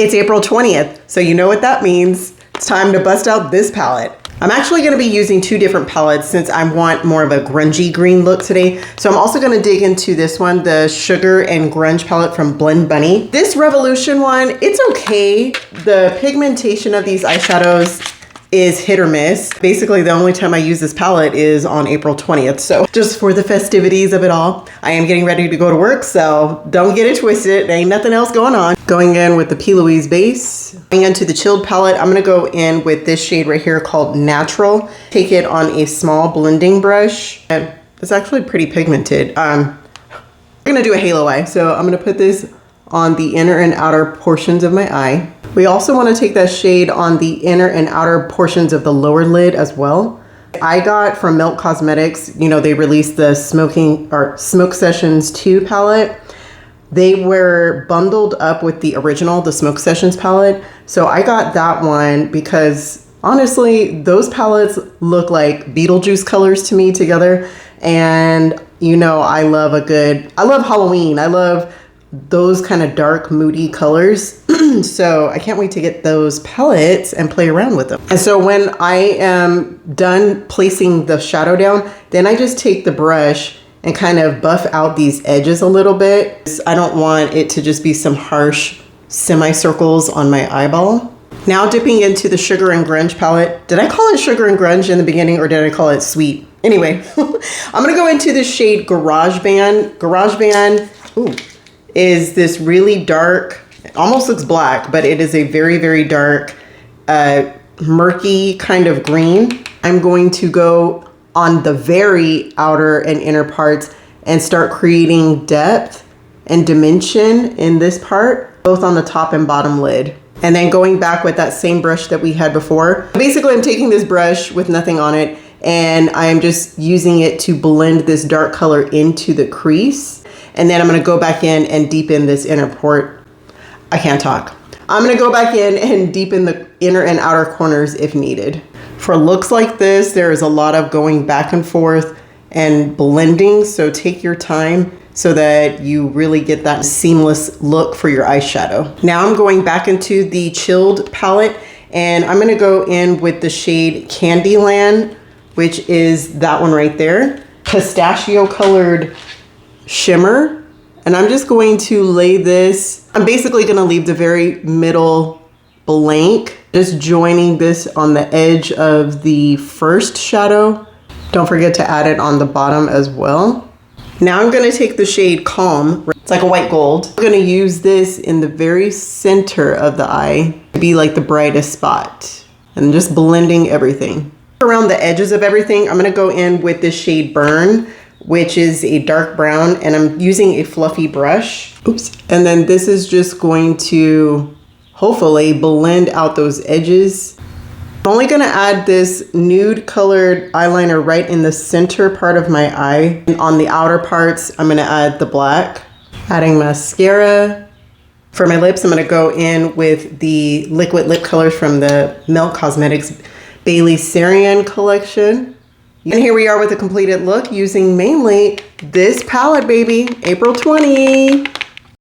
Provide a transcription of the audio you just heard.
It's April 20th, so you know what that means. It's time to bust out this palette. I'm actually going to be using two different palettes since I want more of a grungy green look today. So I'm also going to dig into this one, the Sugar and Grunge palette from Blend Bunny. This Revolution one, it's okay. The pigmentation of these eyeshadows is hit or miss. Basically, the only time I use this palette is on April 20th. So just for the festivities of it all, I am getting ready to go to work, so don't get it twisted. There ain't nothing else going on. Going in with the P. Louise base. Going into the chilled palette, I'm gonna go in with this shade right here called Natural. Take it on a small blending brush. And it's actually pretty pigmented. I'm gonna do a halo eye. So I'm gonna put this on the inner and outer portions of my eye. We also want to take that shade on the inner and outer portions of the lower lid as well. I got from Milk Cosmetics, you know, they released the Smoke Sessions 2 palette. They were bundled up with the original, the Smoke Sessions palette. So I got that one because honestly, those palettes look like Beetlejuice colors to me together. And you know, I love Halloween. I love those kind of dark, moody colors. So I can't wait to get those palettes and play around with them. And so when I am done placing the shadow down, then I just take the brush and kind of buff out these edges a little bit. I don't want it to just be some harsh semicircles on my eyeball. Now dipping into the Sugar and Grunge palette. Did I call it Sugar and Grunge in the beginning or did I call it Sweet? Anyway, I'm gonna go into the shade Garage Band. Garage Band is this really dark, it almost looks black, but it is a very, very dark, murky kind of green. I'm going to go on the very outer and inner parts and start creating depth and dimension in this part, both on the top and bottom lid. And then going back with that same brush that we had before. Basically, I'm taking this brush with nothing on it and I'm just using it to blend this dark color into the crease. And then I'm gonna go back in and deepen this inner port. I can't talk. I'm gonna go back in and deepen the inner and outer corners if needed. For looks like this, there is a lot of going back and forth and blending, so take your time so that you really get that seamless look for your eyeshadow. Now I'm going back into the chilled palette and I'm gonna go in with the shade Candyland, which is that one right there. Pistachio colored shimmer. And I'm just going to lay this, I'm basically gonna leave the very middle blank, just joining this on the edge of the first shadow. Don't forget to add it on the bottom as well. Now I'm gonna take the shade Calm, it's like a white gold. I'm gonna use this in the very center of the eye to be like the brightest spot and just blending everything. Around the edges of everything, I'm gonna go in with this shade Burn, which is a dark brown, and I'm using a fluffy brush. Oops. And then this is just going to hopefully blend out those edges. I'm only gonna add this nude colored eyeliner right in the center part of my eye. And on the outer parts, I'm gonna add the black. Adding mascara. For my lips, I'm gonna go in with the liquid lip colors from the Milk Cosmetics Bailey Sarian collection. And here we are with a completed look using mainly this palette, baby, April 20.